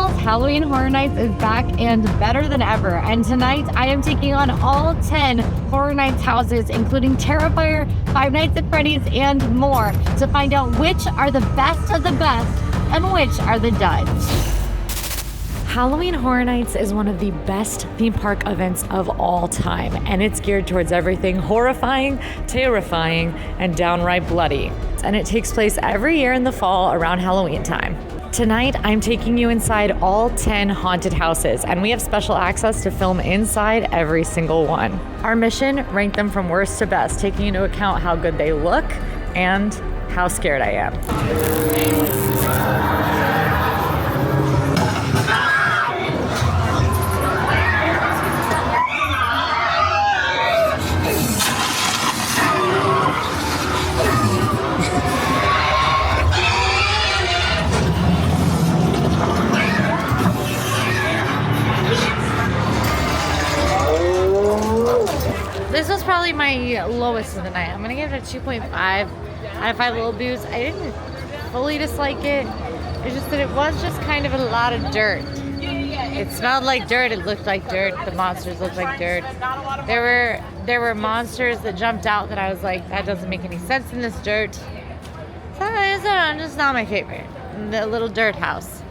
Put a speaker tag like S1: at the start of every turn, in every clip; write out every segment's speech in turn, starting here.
S1: Universal's Halloween Horror Nights is back and better than ever. And tonight I am taking on all 10 Horror Nights houses, including Terrifier, Five Nights at Freddy's, and more, to find out which are the best of the best and which are the duds. Halloween Horror Nights is one of the best theme park events of all time, and it's geared towards everything horrifying, terrifying, and downright bloody. And it takes place every year in the fall around Halloween time. Tonight, I'm taking you inside all 10 haunted houses, and we have special access to film inside every single one. Our mission, rank them from worst to best, taking into account how good they look and how scared I am. This was probably my lowest of the night. I'm gonna give it a 2.5 out of 5 little boos. I didn't fully dislike it. It's just that it was just kind of a lot of dirt. It smelled like dirt. It looked like dirt. The monsters looked like dirt. There were monsters that jumped out that I was like, that doesn't make any sense in this dirt. So it's just not my favorite. The little dirt house.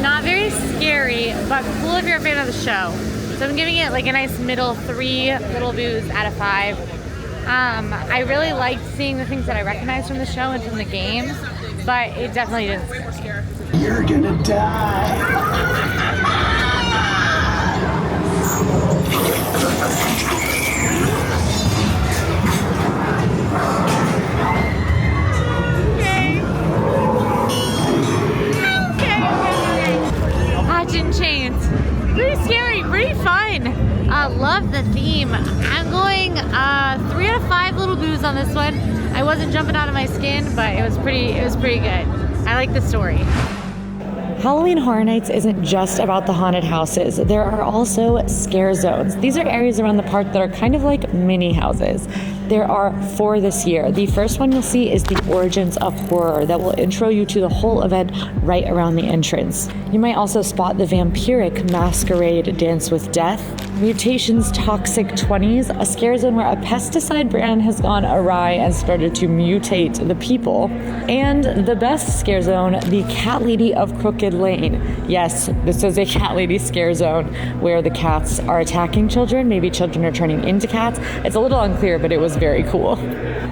S1: Not very scary, but cool if you're a fan of the show. So I'm giving it like a nice middle 3 little boos out of 5. I really liked seeing the things that I recognized from the show and from the games, but it definitely didn't scare me.
S2: You're gonna die.
S1: Hatchet Chains. Pretty scary, pretty fun. Love the theme. I'm going 3 out of 5 little boos on this one. I wasn't jumping out of my skin, but it was pretty good. I like the story. Halloween Horror Nights isn't just about the haunted houses. There are also scare zones. These are areas around the park that are kind of like mini houses. There are 4 this year. The first one you'll see is the Origins of Horror that will intro you to the whole event right around the entrance. You might also spot the Vampiric Masquerade Dance with Death, Mutations Toxic 20s, a scare zone where a pesticide brand has gone awry and started to mutate the people, and the best scare zone, the Cat Lady of Crooked Lane. Yes, this is a cat lady scare zone where the cats are attacking children. Maybe children are turning into cats. It's a little unclear, but it was very cool.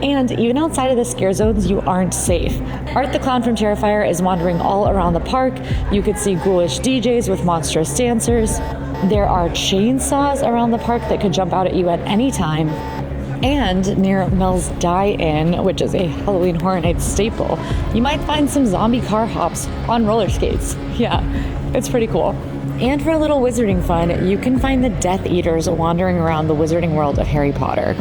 S1: And even outside of the scare zones, you aren't safe. Art the Clown from Terrifier is wandering all around the park. You could see ghoulish DJs with monstrous dancers. There are chainsaws around the park that could jump out at you at any time. And near Mel's Die-In, which is a Halloween Horror Nights staple, you might find some zombie car hops on roller skates. Yeah, it's pretty cool. And for a little wizarding fun, you can find the Death Eaters wandering around the wizarding world of Harry Potter.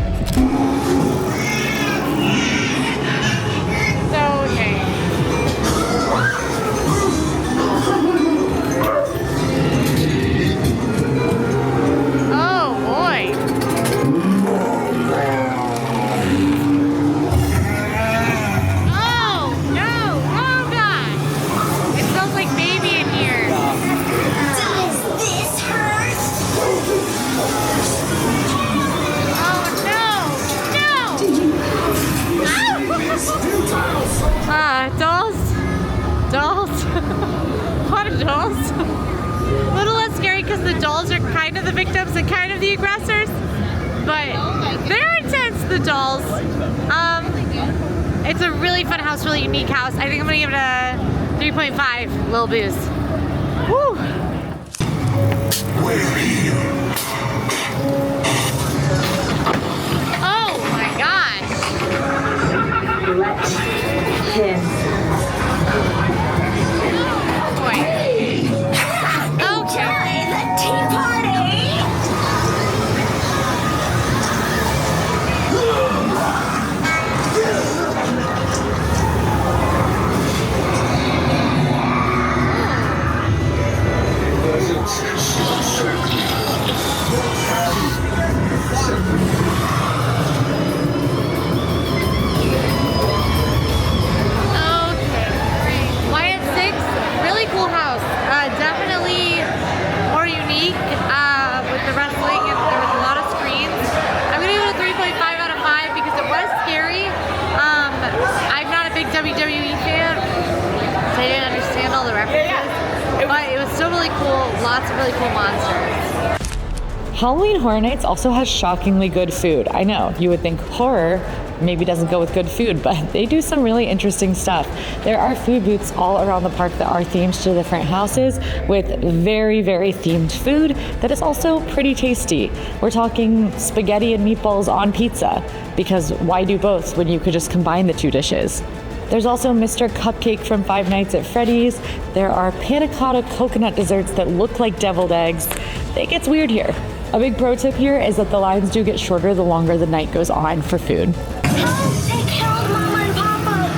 S1: Dolls. What are dolls? A little less scary because the dolls are kind of the victims and kind of the aggressors, but they're intense, the dolls. It's a really fun house, really unique house. I think I'm gonna give it a 3.5 little boos. Woo! Oh my gosh! Let him. references. But it was still really cool. Lots of really cool monsters.
S3: Halloween Horror Nights also has shockingly good food. I know, you would think horror maybe doesn't go with good food, but they do some really interesting stuff. There are food booths all around the park that are themed to different houses with very, very themed food that is also pretty tasty. We're talking spaghetti and meatballs on pizza, because why do both when you could just combine the two dishes? There's also Mr. Cupcake from Five Nights at Freddy's. There are panna cotta coconut desserts that look like deviled eggs. It gets weird here. A big pro tip here is that the lines do get shorter the longer the night goes on for food.
S2: They killed Mama and Papa.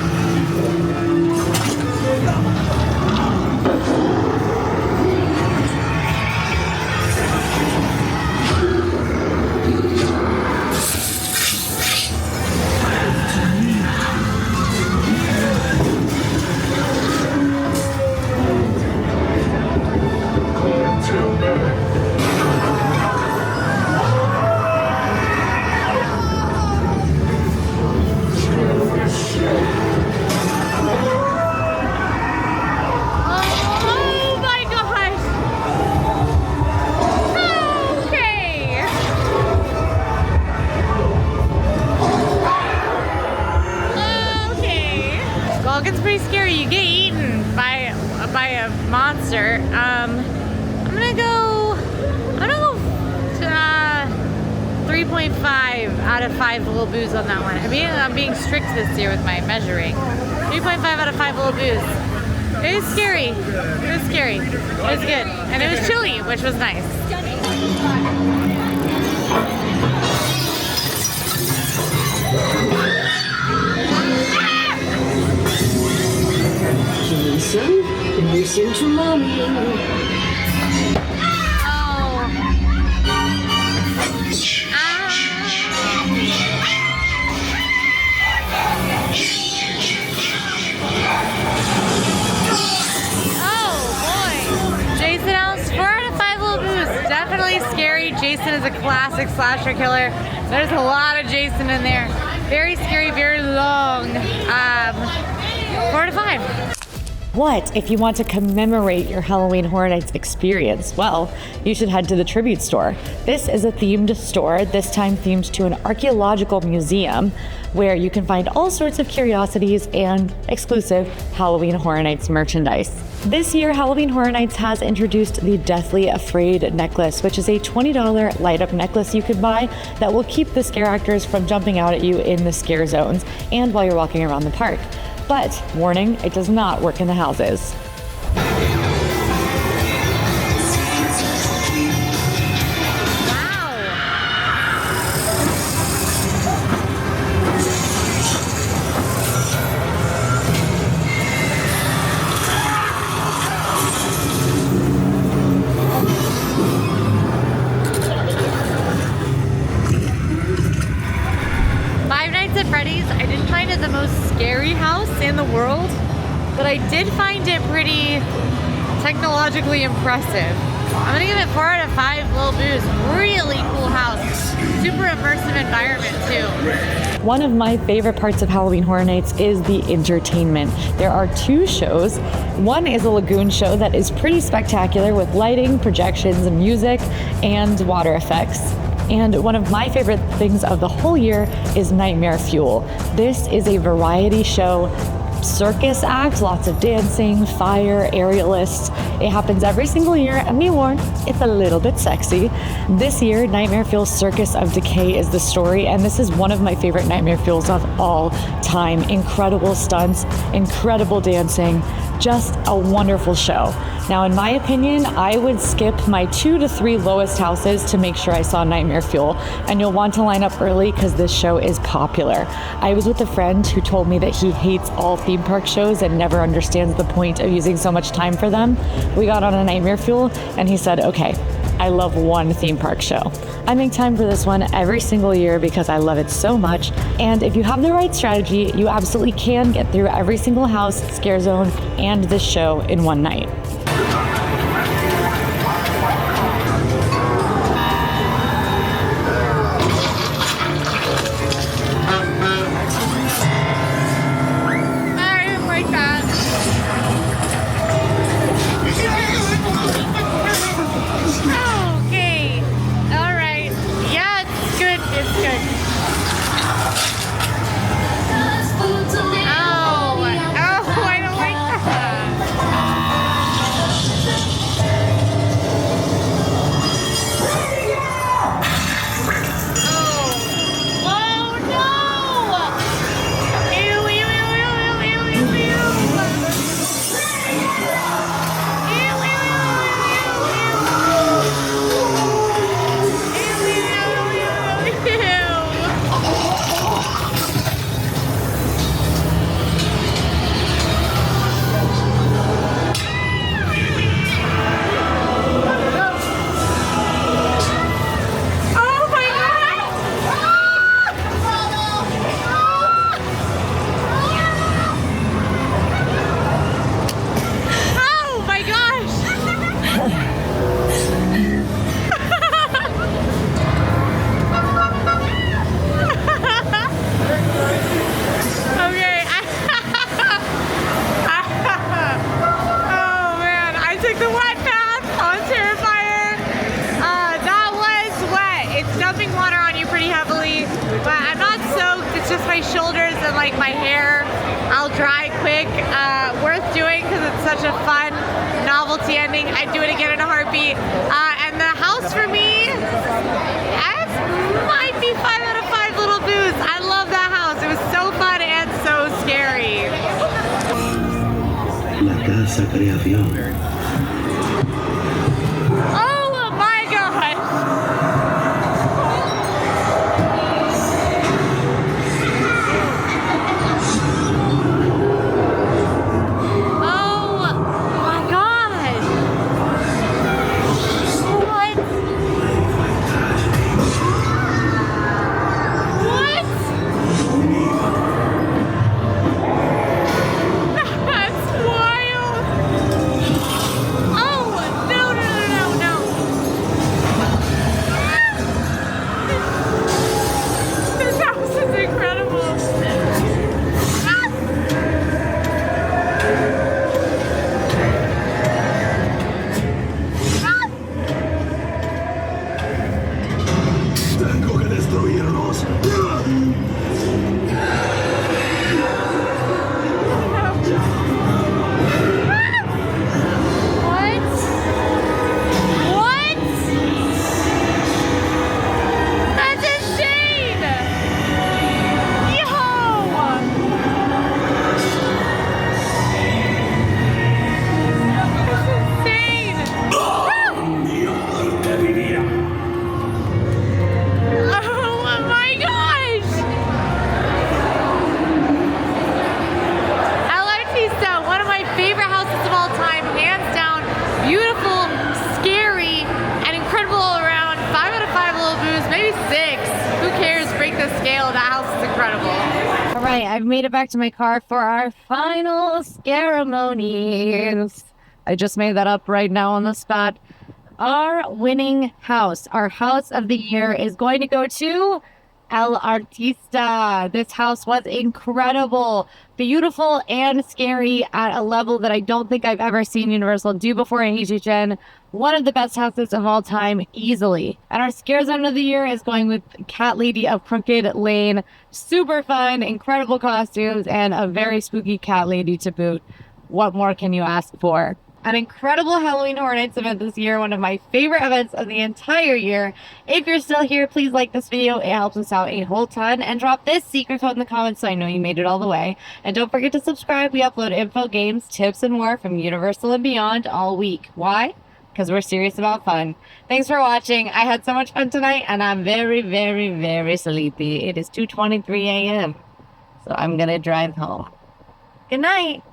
S1: Monster. I'm gonna go 3.5 out of 5 little boos on that one. I'm being strict this year with my measuring. 3.5 out of 5 little boos. It was scary. It was scary. It was good. And it was chilly, which was nice.
S2: Listen to Mommy.
S1: Jason House, 4 out of 5 little boos. Definitely scary. Jason is a classic slasher killer. There's a lot of Jason in there. Very scary, very long. 4 out of 5.
S3: What if you want to commemorate your Halloween Horror Nights experience? Well, you should head to the Tribute Store. This is a themed store, this time themed to an archaeological museum, where you can find all sorts of curiosities and exclusive Halloween Horror Nights merchandise. This year, Halloween Horror Nights has introduced the Deathly Afraid necklace, which is a $20 light-up necklace you could buy that will keep the scare actors from jumping out at you in the scare zones and while you're walking around the park. But, warning, it does not work in the houses.
S1: I didn't find it the most scary house in the world, but I did find it pretty technologically impressive. I'm gonna give it 4 out of 5 little boos. Really cool house. Super immersive environment too.
S3: One of my favorite parts of Halloween Horror Nights is the entertainment. There are 2 shows. One is a lagoon show that is pretty spectacular with lighting, projections, music, and water effects. And one of my favorite things of the whole year is Nightmare Fuel. This is a variety show, circus act, lots of dancing, fire, aerialists. It happens every single year, and be warned, it's a little bit sexy. This year, Nightmare Fuel's Circus of Decay is the story, and this is one of my favorite Nightmare Fuels of all time. Incredible stunts, incredible dancing, just a wonderful show. Now, in my opinion, I would skip my 2 to 3 lowest houses to make sure I saw Nightmare Fuel, and you'll want to line up early because this show is popular. I was with a friend who told me that he hates all theme park shows and never understands the point of using so much time for them. We got on a Nightmare Fuel, and he said, okay, I love one theme park show. I make time for this one every single year because I love it so much. And if you have the right strategy, you absolutely can get through every single house, scare zone, and this show in one night.
S1: and like my hair, I'll dry quick. Worth doing because it's such a fun novelty ending. I'd do it again in a heartbeat. And the house for me, that might be 5 out of 5 little boos. I love that house. It was so fun and so scary.
S4: La casa creación.
S1: Oh my gosh! Oh my gosh! What? What? That's wild! Oh, no, no, no, no, no. This house is incredible. Ah! Ah!
S4: Tengo que destruirlos.
S1: What? What? That's insane! Yo! That's insane! Oh my gosh! AllEars.net, one of my favorite houses of all time, hands down. Beautiful, scary, and incredible all around. 5 out of 5 little boos, maybe 6. Who cares? Break the scale. That house is incredible.
S3: All right, I've made it back to my car for our final ceremonies. I just made that up right now on the spot. Our winning house, our house of the year, is going to go to El Artista. This house was incredible, beautiful, and scary at a level that I don't think I've ever seen Universal do before in HHN. One of the best houses of all time, easily. And our scare zone of the year is going with Cat Lady of Crooked Lane. Super fun, incredible costumes, and a very spooky cat lady to boot. What more can you ask for? An incredible Halloween Horror Nights event this year, one of my favorite events of the entire year. If you're still here, please like this video. It helps us out a whole ton. And drop this secret code in the comments so I know you made it all the way. And don't forget to subscribe. We upload info, games, tips, and more from Universal and beyond all week. Why? Because we're serious about fun. Thanks for watching. I had so much fun tonight, and I'm very, very, very sleepy. It is 2:23 a.m. So I'm going to drive home. Good night.